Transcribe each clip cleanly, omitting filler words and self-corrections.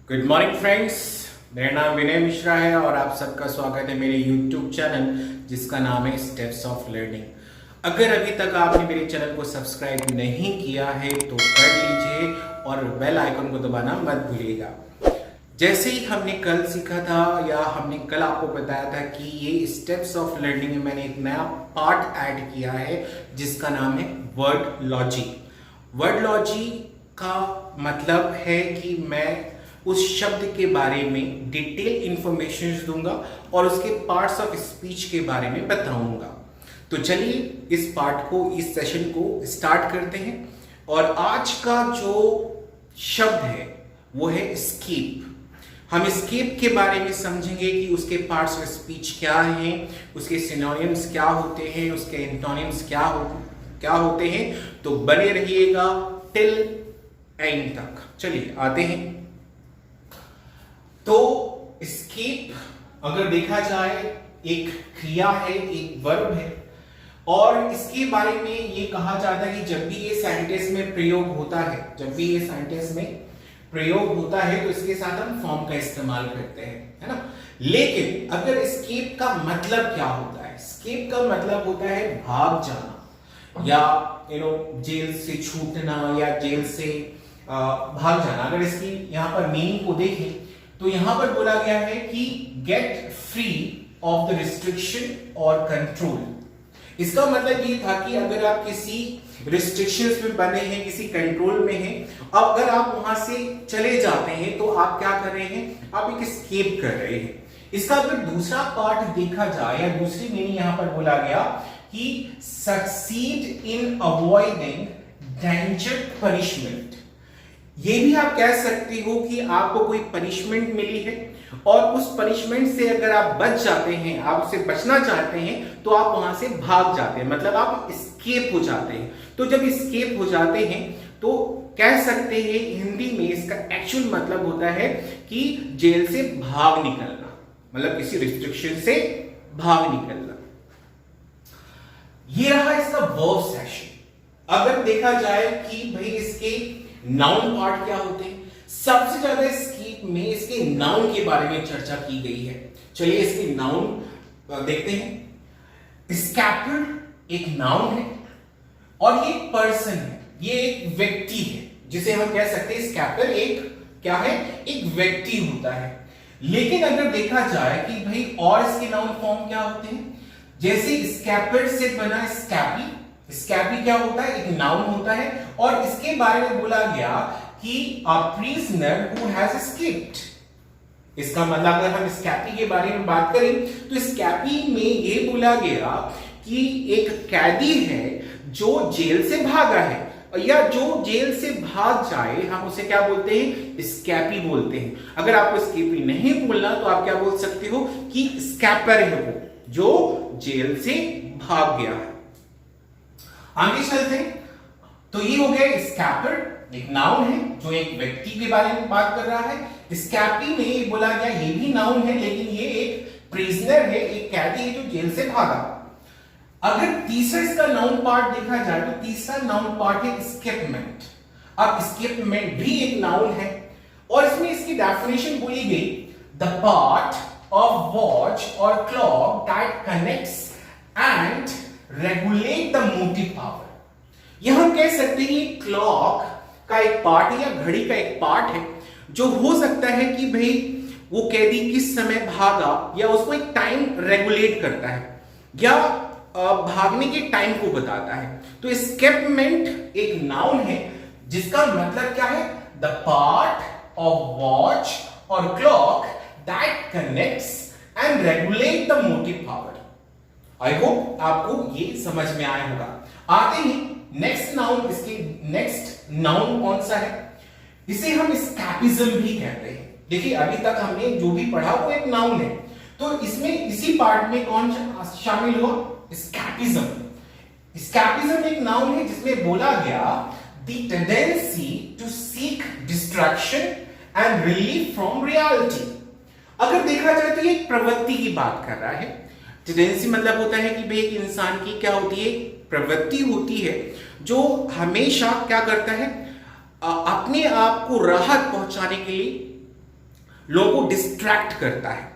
Good morning friends. मेरा नाम विनय मिश्रा है और आप सबका स्वागत है मेरे यूट्यूब चैनल जिसका नाम है स्टेप्स ऑफ लर्निंग। अगर अभी तक आपने मेरे चैनल को सब्सक्राइब नहीं किया है तो कर लीजिए और बेल आइकन को दबाना मत भूलिएगा। जैसे ही हमने कल सीखा था या हमने कल आपको बताया था कि ये स्टेप्स ऑफ लर्निंग में मैंने एक नया पार्ट ऐड किया है जिसका नाम है वर्ड लॉजिक। वर्ड लॉजिक का मतलब है कि मैं उस शब्द के बारे में डिटेल इंफॉर्मेशन दूंगा और उसके पार्ट्स ऑफ स्पीच के बारे में बताऊंगा। तो चलिए इस पार्ट को, इस सेशन को स्टार्ट करते हैं। और आज का जो शब्द है वो है स्केप। हम स्केप के बारे में समझेंगे कि उसके पार्ट्स ऑफ स्पीच क्या हैं, उसके सिनोनिम्स क्या होते हैं, उसके एंटोनिम्स क्या होते हैं। तो बने रहिएगा टिल एंड तक। चलिए आते हैं। तो स्केप अगर देखा जाए एक क्रिया है, एक वर्ब है और इसके बारे में ये कहा जाता है कि जब भी ये सेंटेंस में प्रयोग होता है, तो इसके साथ हम फॉर्म का इस्तेमाल करते हैं, है ना। लेकिन अगर स्केप का मतलब क्या होता है? स्केप का मतलब होता है भाग जाना या जेल से छूटना या जेल से भाग जाना। अगर इसकी यहां पर मीनिंग को देखें तो यहां पर बोला गया है कि get free of the restriction और कंट्रोल। इसका मतलब ये था कि अगर आप किसी रिस्ट्रिक्शंस में बने हैं, किसी कंट्रोल में हैं, अब अगर आप वहां से चले जाते हैं तो आप क्या कर रहे हैं? आप एक एस्केप कर रहे हैं। इसका अगर दूसरा पार्ट देखा जाए या दूसरी मीनिंग यहां पर बोला गया कि succeed in avoiding danger punishment. ये भी आप कह सकते हो कि आपको कोई पनिशमेंट मिली है और उस पनिशमेंट से अगर आप बच जाते हैं, आप उससे बचना चाहते हैं, तो आप वहां से भाग जाते हैं, मतलब आप एस्केप हो जाते हैं। तो जब एस्केप हो जाते हैं तो कह सकते हैं हिंदी में इसका एक्चुअल मतलब होता है कि जेल से भाग निकलना, मतलब किसी रिस्ट्रिक्शन से भाग निकलना। ये रहा इसका वर्ब सेक्शन। अगर देखा जाए कि भाई इसके नाउन पार्ट क्या होते हैं, सबसे ज्यादा स्केप में इसके नाउन के बारे में चर्चा की गई है। चलिए इसके नाउन देखते हैं। स्कैपर एक नाउन है और ये पर्सन है, ये एक व्यक्ति है जिसे हम कह सकते हैं स्कैपर एक क्या है? एक व्यक्ति होता है। लेकिन अगर देखा जाए कि भाई और इसके नाउन फॉर्म क्या होते हैं, जैसे स्कैपर से बना स्कैपी। स्कैपी क्या होता है? एक नाउन होता है और इसके बारे में बोला गया कि a prisoner who has escaped. इसका मतलब अगर हम स्कैपी के बारे में बात करें तो स्कैपी में यह बोला गया कि एक कैदी है जो जेल से भागा है, या जो जेल से भाग जाए हम उसे क्या बोलते हैं? स्कैपी बोलते हैं। अगर आपको स्कैपी नहीं बोलना तो आप क्या बोल सकते हो कि स्कैपर है वो जो जेल से भाग गया है। आगे चलते हैं। तो ये हो गया स्कैपर, एक नाउन है जो एक व्यक्ति के बारे में बात कर रहा है। स्कैपी में बोला गया ये भी नाउन है, लेकिन ये एक प्रिजनर है, एक कैदी है जो जेल से भागा। अगर तीसरा इसका नाउन पार्ट देखा जाए तो तीसरा नाउन पार्ट है एस्केपमेंट। अब एस्केपमेंट भी एक नाउन है और इसमें इसकी डेफिनेशन बोली गई, द पार्ट ऑफ वॉच और clock that connects and regulate the motive power. यह हम कह सकते हैं क्लॉक का एक पार्ट है या घड़ी का एक पार्ट है जो हो सकता है कि भाई वो कैदी किस समय भागा या उसको एक टाइम रेगुलेट करता है या भागने के टाइम को बताता है। तो एस्केपमेंट एक नाउन है जिसका मतलब क्या है? द पार्ट ऑफ वॉच और clock that connects and regulate the motive power. I hope आपको ये समझ में आया होगा। आते हैं नेक्स्ट नाउन। इसके नेक्स्ट नाउन कौन सा है? इसे हम स्कैपिज्म भी कहते हैं। देखिए अभी तक हमने जो भी पढ़ा वो एक नाउन है, तो इसमें इसी पार्ट में कौन शामिल हुआ? स्कैपिज्म। स्कैपिज्म एक नाउन है जिसमें बोला गया the tendency to seek distraction and relief from reality. अगर देखा जाए तो ये एक प्रवृत्ति की बात कर रहा है। टेंडेंसी मतलब होता है कि भाई एक इंसान की क्या होती है? प्रवृत्ति होती है जो हमेशा क्या करता है? अपने आप को राहत पहुंचाने के लिए लोगों को डिस्ट्रैक्ट करता है,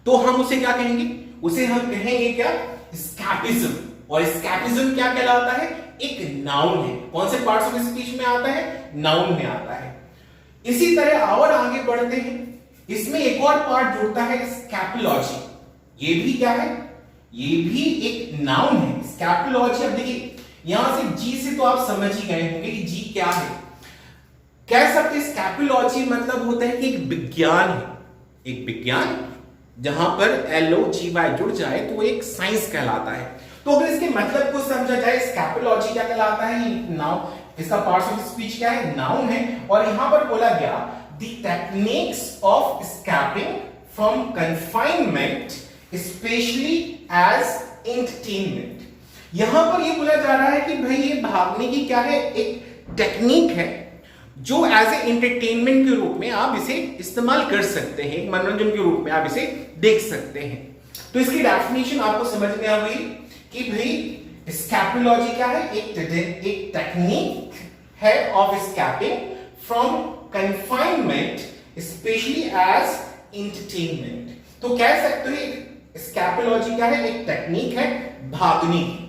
तो हम उसे क्या कहेंगे? उसे हम कहेंगे क्या? एस्केपिज्म। और एस्केपिज्म क्या कहलाता है? एक नाउन है। कौन से पार्ट्स ऑफ स्पीच में आता है? नाउन में आता है। इसी तरह और आगे बढ़ते हैं, इसमें एक और पार्ट जुड़ता है, स्कैपुलॉजी। ये भी क्या है? ये भी एक नाउन है, स्कैपुलॉजी। अब देखिए यहां से जी से तो आप समझ ही गए होंगे कि जी क्या है। कह सकते स्कैपुलॉजी मतलब होता है कि एक विज्ञान है, एक विज्ञान जहां पर LOGY जुड़ जाए तो एक साइंस कहलाता है। तो अगर इसके मतलब को समझा जाए, स्कैपुलॉजी क्या कहलाता है? नाउन, इसका पार्ट्स ऑफ स्पीच क्या है? नाउन है। और यहां पर बोला गया the techniques of escaping from confinement specially as entertainment. यहां पर ये बोला जा रहा है कि भाई ये भागने की क्या है? एक टेक्निक है जो एज ए एंटरटेनमेंट के रूप में आप इसे इस्तेमाल कर सकते हैं, मनोरंजन के रूप में आप इसे देख सकते हैं। तो इसकी डेफिनेशन आपको समझ में आ गई कि भाई स्कैपुलॉजी क्या है? एक टेक्निक है of escaping from confinement specially as entertainment. तो कह सकते हो स्कैपुलॉजी क्या है? एक टेक्निक है भागने की।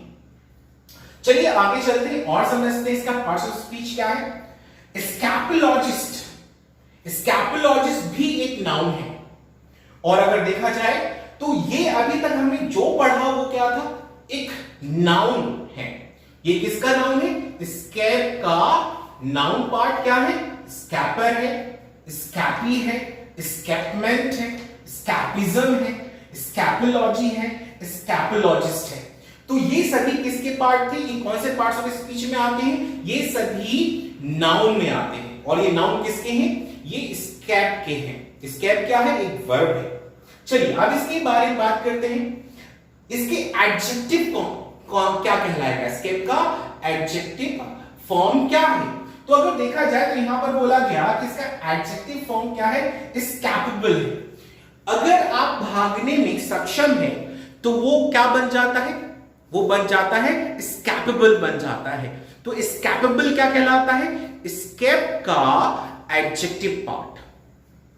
चलिए आगे चलते हैं और समझते हैं इसका पार्ट्स ऑफ स्पीच क्या है। स्कैपुलॉजिस्ट, स्कैपुलॉजिस्ट भी एक नाउन है। और अगर देखा जाए तो ये अभी तक हमने जो पढ़ा वो क्या था? एक नाउन है। ये किसका नाउन है? स्कैप का नाउन पार्ट क्या है? स्कैपर है, स्कैपी है, स्कैपमेंट है, स्कैपिज्म है, स्कैपुलॉजी है, स्कैपुलॉजिस्ट है। तो ये सभी किसके पार्ट थे? ये कौन से पार्ट्स ऑफ स्पीच में आते हैं? ये सभी नाउन में आते हैं। और ये नाउन किसके हैं? ये स्कैप के हैं। स्कैप क्या है? एक वर्ब है। चलिए अब इसके बारे में बात करते हैं। इसके एडजेक्टिव फॉर्म क्या कहलाएगा? स्कैप का एडजेक्टिव फॉर्म क्या है? तो अगर देखा जाए तो यहां पर बोला गया कि इसका एडजेक्टिव फॉर्म क्या है? कैपेबल है। अगर आप भागने में सक्षम हैं तो वो क्या बन जाता है? वो बन जाता है कैपेबल बन जाता है। तो कैपेबल क्या कहलाता है? स्केप का एडजेक्टिव पार्ट।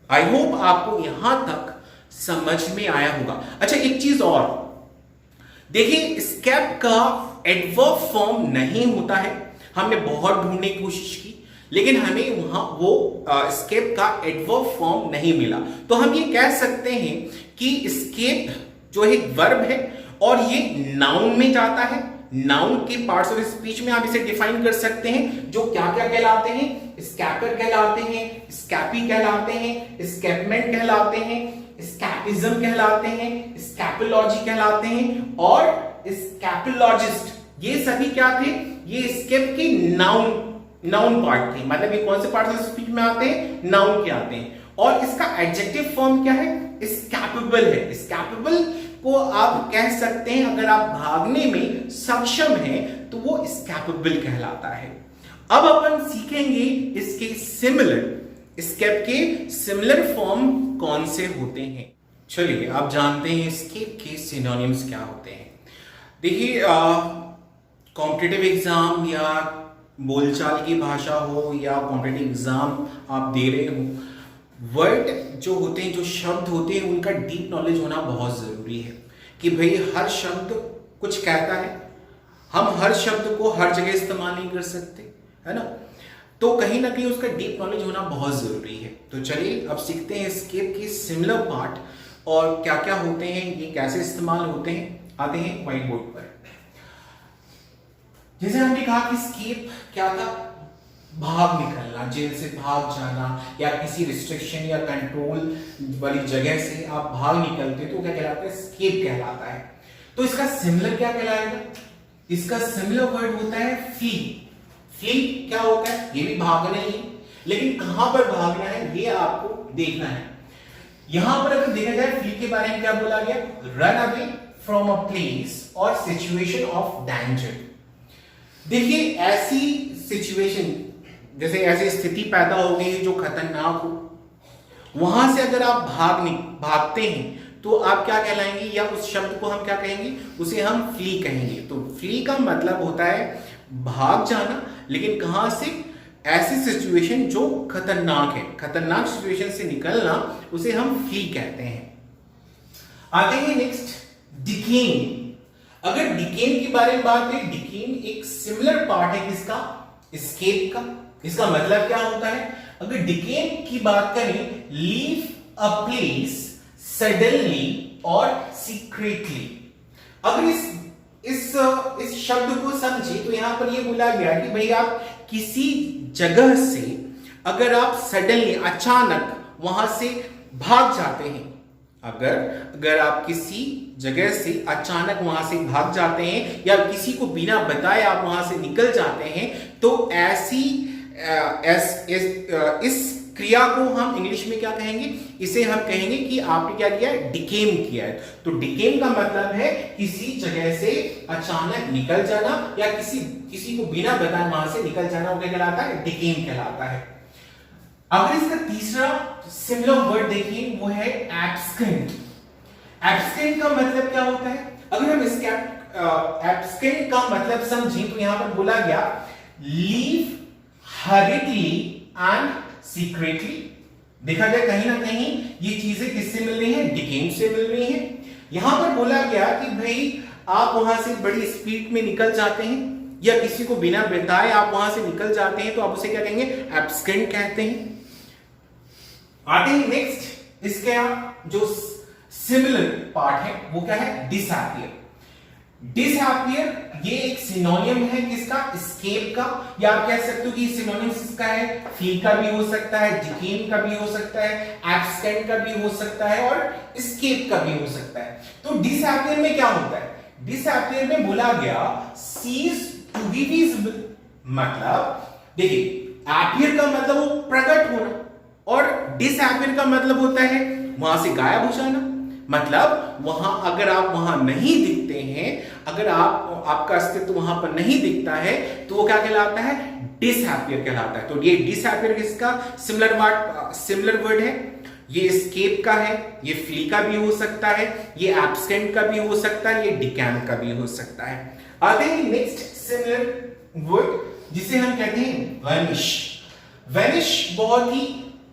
आई होप आपको यहां तक समझ में आया होगा। अच्छा एक चीज और देखिए, स्केप का एडवर्ब फॉर्म नहीं होता है। हमने बहुत ढूंढने की कोशिश की लेकिन हमें वहां वो स्केप का एडवर्ब फॉर्म नहीं मिला। तो हम ये कह सकते हैं कि स्केप जो एक वर्ब है और ये नाउन में जाता है। नाउन के पार्ट्स ऑफ स्पीच में आप इसे डिफाइन कर सकते हैं जो क्या क्या कहलाते हैं? स्कैपर कहलाते हैं, स्कैपी कहलाते हैं, स्कैपमेंट कहलाते हैं, स्कैपिज्म कहलाते हैं, स्कैपुलॉजी कहलाते हैं और स्कैपुलॉजिस्ट। ये सभी क्या थे? ये स्केप के नाउन पार्ट थे। मतलब ये कौन से पार्ट्स ऑफ स्पीच में आते हैं? नाउन के आते हैं। और इसका एडजेक्टिव फॉर्म क्या है? कैपेबल है। कैपेबल को आप कह सकते हैं अगर आप भागने में सक्षम हैं तो वो कैपेबल कहलाता है। अब अपन सीखेंगे इसके सिमिलर, स्केप के सिमिलर फॉर्म कौन से होते हैं। चलिए आप जानते हैं स्केप के सिनोनिम्स क्या होते हैं। देखिए कॉम्पिटिटिव एग्जाम या बोलचाल की भाषा हो या कॉम्पिटिटिव एग्जाम आप दे रहे हो, वर्ड जो होते हैं, जो शब्द होते हैं, उनका डीप नॉलेज होना बहुत ज़रूरी है कि भाई हर शब्द कुछ कहता है। हम हर शब्द को हर जगह इस्तेमाल नहीं कर सकते, है ना। तो कहीं ना कहीं उसका डीप नॉलेज होना बहुत ज़रूरी है। तो चलिए अब सीखते हैं स्केप के सिमिलर पार्ट और क्या क्या होते हैं, ये कैसे इस्तेमाल होते हैं। आते हैं व्हाइट बोर्ड पर। जैसे हमने कहा कि स्केप क्या था? भाग निकलना, जेल से भाग जाना या किसी रिस्ट्रिक्शन या कंट्रोल वाली जगह से आप भाग निकलते तो क्या कहलाता है? स्केप कहलाता है। तो इसका सिमिलर क्या कहलाएगा? इसका सिमिलर वर्ड होता है फ्ली। फ्ली क्या होता है? ये भी भागना ही है, लेकिन कहां पर भागना है ये आपको देखना है। यहां पर अगर देखा जाए फ्ली के बारे में क्या बोला गया? Run away from a place और सिचुएशन ऑफ डेंजर। देखिए ऐसी सिचुएशन, जैसे ऐसी स्थिति पैदा हो गई है जो खतरनाक हो, वहां से अगर आप भागते हैं तो आप क्या कहलाएंगे? या उस शब्द को हम क्या कहेंगे? उसे हम फ्ली कहेंगे। तो फ्ली का मतलब होता है भाग जाना, लेकिन कहां से? ऐसी सिचुएशन जो खतरनाक है, खतरनाक सिचुएशन से निकलना, उसे हम फ्ली कहते हैं। आते हैं नेक्स्ट, डिकेन। अगर डिकेन के बारे में बात करें, डिकेन एक सिमिलर पार्ट है किसका, एस्केप का। इसका मतलब क्या होता है, अगर डिकेन की बात करें, लीव अ प्लेस सडनली और सीक्रेटली। अगर इस शब्द को समझे तो यहां पर यह बोला गया कि भाई आप किसी जगह से अगर आप सडनली अचानक वहां से भाग जाते हैं, अगर आप किसी जगह से अचानक वहां से भाग जाते हैं या किसी को बिना बताए आप वहां से निकल जाते हैं, तो ऐसी इस क्रिया को हम इंग्लिश में क्या कहेंगे, इसे हम कहेंगे कि आपने क्या किया, डिकेम किया है। तो डिकेम का मतलब है किसी जगह से अचानक निकल जाना या किसी को बिना बताए वहां से निकल जाना, वो क्या कहलाता है, डिकेम कहलाता है। अगर इसका तीसरा सिमिलर वर्ड देखिए, वो है एब्सेंट। एब्सेंट का मतलब क्या होता है, अगर हम इसके एब्सेंट का मतलब समझें तो यहां पर बोला गया लीव हरिडली एंड सीक्रेटली। देखा जाए कहीं ना कहीं ये चीजें किससे मिल रही हैं, डिकेम से मिल रही हैं। यहां पर बोला गया कि भाई आप वहां से बड़ी स्पीड में निकल जाते हैं या किसी को बिना बताए आप वहां से निकल जाते हैं, तो आप उसे क्या कहेंगे, एब्सेंट कहते हैं। आते हैं नेक्स्ट, इसके जो सिमिलर पार्ट है वो क्या है, डिसअपियर। डिसअपियर ये एक सिनोनिम है किसका, एस्केप का, या आप कह सकते हो कि सिनोनिम किसका है, फ्ली का भी हो सकता है, डिकेन का भी हो सकता है, एब्सेंट का भी हो सकता है और एस्केप का भी हो सकता है। तो डिसअपियर में क्या होता है, डिसअपियर में बोला गया सीज टू बी विजिबल। मतलब देखिए, अपीयर का मतलब वो प्रकट होना और डिसअपियर का मतलब होता है वहां से गायब हो जाना। मतलब वहां अगर आप वहां नहीं दिखते हैं, अगर आपका अस्तित्व वहां पर नहीं दिखता है, तो वो क्या कहलाता है, डिसअपियर कहलाता है। तो ये डिसअपियर किसका सिमिलर वर्ड है, ये एस्केप का है, ये फ्ली का भी हो सकता है, ये एब्सेंट का भी हो सकता है, ये डिकैन का भी हो सकता है। आते हैं नेक्स्ट सिमिलर वर्ड जिसे हम कहते हैं वैनिश। वैनिश बहुत ही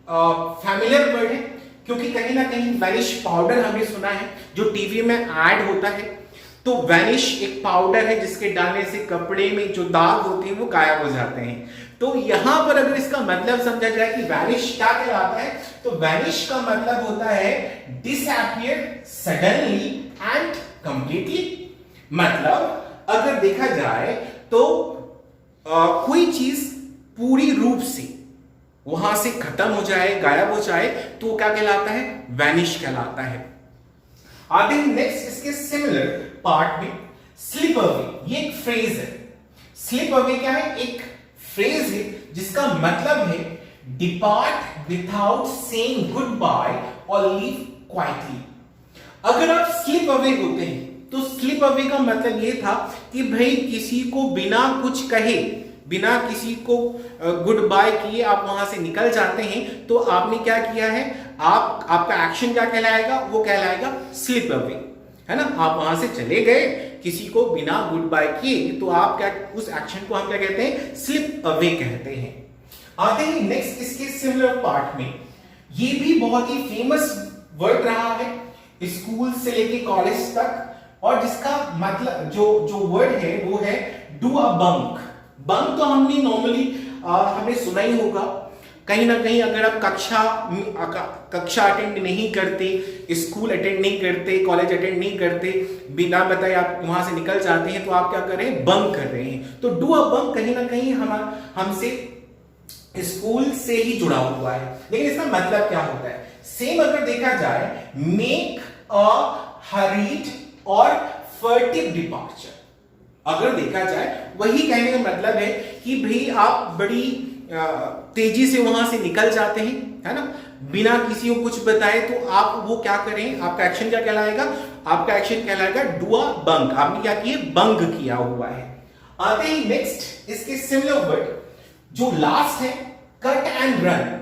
फैमिलियर वर्ड है, क्योंकि कहीं ना कहीं वैनिश पाउडर हमने सुना है जो टीवी में ऐड होता है। तो वैनिश एक पाउडर है जिसके डालने से कपड़े में जो दाग होते हैं वो गायब हो जाते हैं। तो यहां पर अगर इसका मतलब समझा जाए कि वैनिश क्या कहलाता है, तो वैनिश का मतलब होता है डिसअपियर सडनली एंड कंप्लीटली। मतलब अगर देखा जाए तो कोई चीज पूरी रूप से वहां से खत्म हो जाए, गायब हो जाए, तो क्या कहलाता है, वैनिश कहलाता है। आते हैं नेक्स्ट इसके सिमिलर पार्ट में, स्लिप अवे। ये एक फ्रेज है। स्लिप अवे क्या है, एक फ्रेज है जिसका मतलब है depart without saying goodbye और लीव क्वाइटली। अगर आप स्लिप अवे होते हैं तो स्लिप अवे का मतलब यह था कि भाई किसी को बिना कुछ कहे, बिना किसी को गुड बाय किए आप वहां से निकल जाते हैं, तो आपने क्या किया है, आपका एक्शन क्या कहलाएगा, वो कहलाएगा स्लिप अवे, है ना। आप वहां से चले गए किसी को बिना गुड बाय किए, तो आप क्या, उस एक्शन को हम क्या कहते हैं, स्लिप अवे कहते हैं। आते हैं नेक्स्ट इसके सिमिलर पार्ट में, ये भी बहुत ही फेमस वर्ड रहा है स्कूल से लेके कॉलेज तक, और जिसका मतलब जो वर्ड है वो है डू अ बंक। बंक तो हमने नॉर्मली हमने सुना ही होगा, कहीं ना कहीं अगर आप कक्षा अटेंड नहीं करते, स्कूल अटेंड नहीं करते, कॉलेज अटेंड नहीं करते, बिना बताए आप वहां से निकल जाते हैं, तो आप क्या कर रहे हैं, बंक कर रहे हैं। तो डू अ बंक कहीं ना कहीं हमसे स्कूल से ही जुड़ा हुआ है, लेकिन इसका मतलब क्या होता है, सेम अगर देखा जाए, मेक अ हरीड और फर्टिव डिपार्चर। अगर देखा जाए वही कहने का मतलब है कि भाई आप बड़ी तेजी से वहां से निकल जाते हैं, है ना, बिना किसी को कुछ बताए, तो आप वो क्या करें, आपका एक्शन क्या कहलाएगा, आपका एक्शन कहलाएगा डू अ बंक। आपने क्या किया, बंक किया हुआ है। आते ही नेक्स्ट इसके सिमिलर वर्ड जो लास्ट है, cut and run.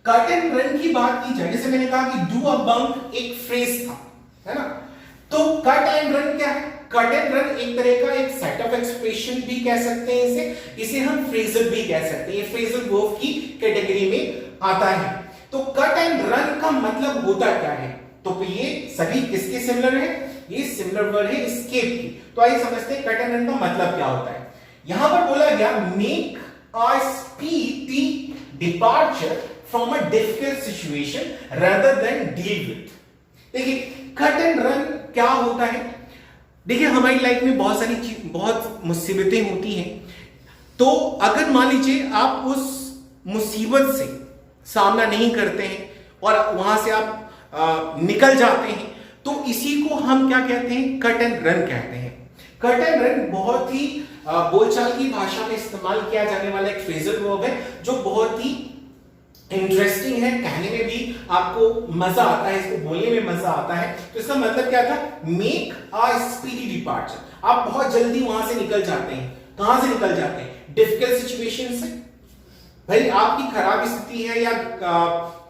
Cut and run की बात की जाए, जैसे मैंने कहा कि डू अ बंक एक फ्रेज था, है ना, तो कट एंड रन क्या है? कट एंड रन एक तरह का एक सेट ऑफ एक्सप्रेशन भी कह सकते हैं इसे हम फ्रेजल भी कह सकते हैं। ये फ्रेजल वर्ब की कैटेगरी में आता है। तो कट एंड रन का मतलब होता क्या है? तो ये सभी किसके सिमिलर है? ये सिमिलर वर्ड है एस्केप की। तो आइए समझते हैं कट एंड रन का मतलब क्या होता है। यहां पर बोला गया make a speedy departure from a difficult situation rather than deal with. देखिए कट एंड रन क्या होता है? देखिए हमारी लाइफ में बहुत मुसीबतें होती हैं। तो अगर मान लीजिए आप उस मुसीबत से सामना नहीं करते हैं और वहां से आप निकल जाते हैं, तो इसी को हम क्या कहते हैं? कट एंड रन कहते हैं। कट एंड रन बहुत ही बोलचाल की भाषा में इस्तेमाल किया जाने वाला एक फ्रेजल वर्ब है जो बहुत ही इंटरेस्टिंग है, कहने में भी आपको मजा आता है, इसको बोलने में मजा आता है। तो इसका मतलब क्या था? Make a speedy departure. आप बहुत जल्दी वहां से निकल जाते हैं। कहां से निकल जाते हैं? डिफिकल्ट सिचुएशन से। भाई आपकी खराब स्थिति है या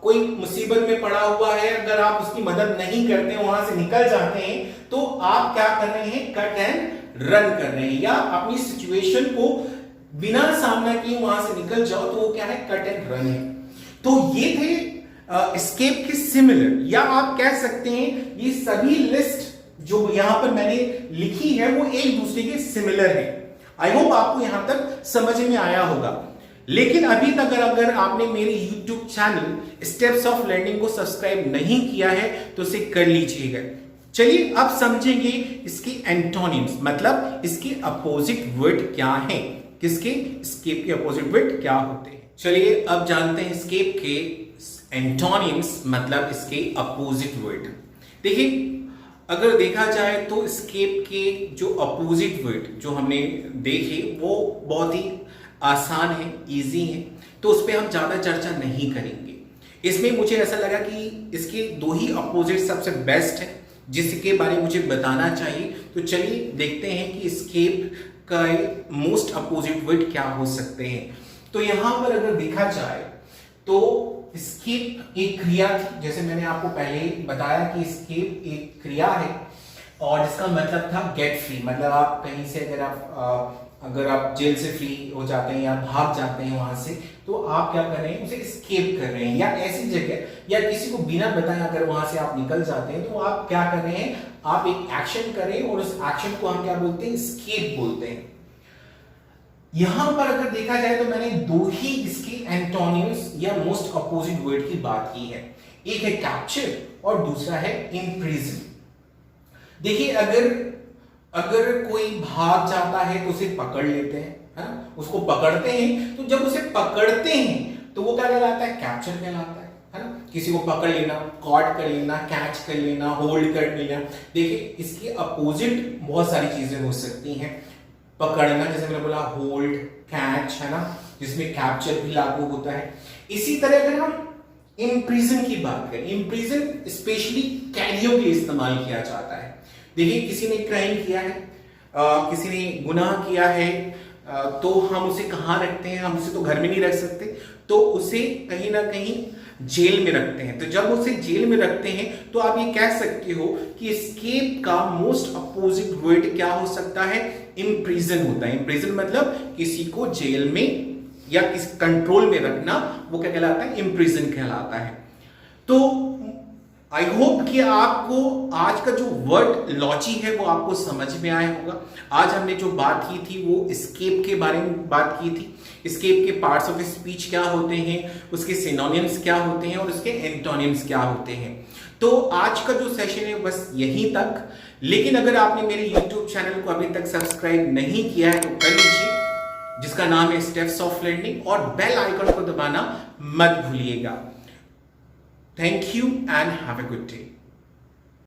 कोई मुसीबत में पड़ा हुआ है, अगर आप उसकी मदद नहीं करते हैं, वहां से निकल जाते हैं, तो आप क्या कर रहे हैं? कट एंड रन कर रहे हैं, या अपनी सिचुएशन को बिना सामना किए वहां से निकल जाओ, तो वो क्या है? कट एंड रन है। तो ये थे एस्केप के सिमिलर, या आप कह सकते हैं ये सभी लिस्ट जो यहां पर मैंने लिखी है वो एक दूसरे के सिमिलर है। आई होप आपको यहां तक समझ में आया होगा। लेकिन अभी तक अगर आपने मेरे YouTube channel steps of learning को सब्सक्राइब नहीं किया है तो इसे कर लीजिएगा। चलिए अब समझेंगे इसके एंटोनिम्स, मतलब इसके अपोजिट वर्ड क्या हैं। किसके? एस्केप के अपोजिट वर्ड क्या होते हैं। चलिए अब जानते हैं एस्केप के एंटोनिम्स, मतलब इसके अपोजिट वर्ड। देखिए अगर देखा जाए तो एस्केप के जो अपोजिट वर्ड जो हमने देखे वो बहुत ही आसान है, इजी है, तो उस पर हम ज्यादा चर्चा नहीं करेंगे। इसमें मुझे ऐसा लगा कि इसके दो ही अपोजिट सबसे बेस्ट है जिसके बारे में मुझे बताना चाहिए। तो चलिए देखते हैं कि एस्केप का मोस्ट अपोजिट वर्ड क्या हो सकते हैं। तो यहां पर अगर देखा जाए तो एस्केप एक क्रिया थी, जैसे मैंने आपको पहले ही बताया कि एस्केप एक क्रिया है और इसका मतलब था गेट फ्री। मतलब आप कहीं से अगर आप जेल से फ्री हो जाते हैं या भाग जाते हैं वहां से, तो आप क्या कर रहे हैं? उसे एस्केप कर रहे हैं, या ऐसी जगह या किसी को बिना बताए अगर वहां से आप निकल जाते हैं तो आप क्या कर रहे हैं? आप एक एक्शन कर रहे हैं और उस एक्शन को हम क्या बोलते हैं? एस्केप बोलते हैं। यहां पर अगर देखा जाए तो मैंने दो ही इसके एंटोनिम्स या मोस्ट अपोजिट वर्ड की बात की है। एक है कैप्चर और दूसरा है इम्प्रिजन। देखिए अगर कोई भाग जाता है तो उसे पकड़ लेते हैं, है ना? उसको पकड़ते हैं, तो जब उसे पकड़ते हैं तो वो क्या कहलाता है? कैप्चर कहलाता है ना? किसी को पकड़ लेना, कॉट कर लेना, कैच कर लेना, होल्ड कर लेना। देखिए इसके अपोजिट बहुत सारी चीजें हो सकती हैं। पकड़ना जैसे मैंने बोला, होल्ड, कैच, है ना, जिसमें कैप्चर भी लागू होता है। इसी तरह अगर हम इम्प्रिजन की बात करें, इम्प्रिजन स्पेशली कैदियों के लिए इस्तेमाल किया जाता है। देखिए किसी ने क्राइम किया है, किसी ने गुनाह किया है, तो हम उसे कहाँ रखते हैं? हम उसे तो घर में नहीं रख सकते, तो उसे कहीं ना कहीं जेल में रखते हैं। तो जब उसे जेल में रखते हैं तो आप ये कह सकते हो कि एस्केप का मोस्ट अपोजिट वर्ड क्या हो सकता है? इम्प्रिजन होता है। इम्प्रिजन मतलब किसी को जेल में या किसी कंट्रोल में रखना, वो क्या कहलाता है? इम्प्रिजन कहलाता है। तो आई होप कि आपको आज का जो वर्ड लॉजी है वो आपको समझ में आया होगा। आज हमने जो बात की थी वो एस्केप के बारे में बात की थी। एस्केप के पार्ट्स ऑफ स्पीच क्या होते हैं, उसके सिनोनिम्स क्या होते हैं और उसके एंटोनिम्स क्या होते हैं। तो आज का जो सेशन है बस यहीं तक। लेकिन अगर आपने मेरे YouTube चैनल को अभी तक सब्सक्राइब नहीं किया है तो कर लीजिए, जिसका नाम है स्टेप्स ऑफ लर्निंग, और बेल आइकन को दबाना मत भूलिएगा। Thank you and have a good day.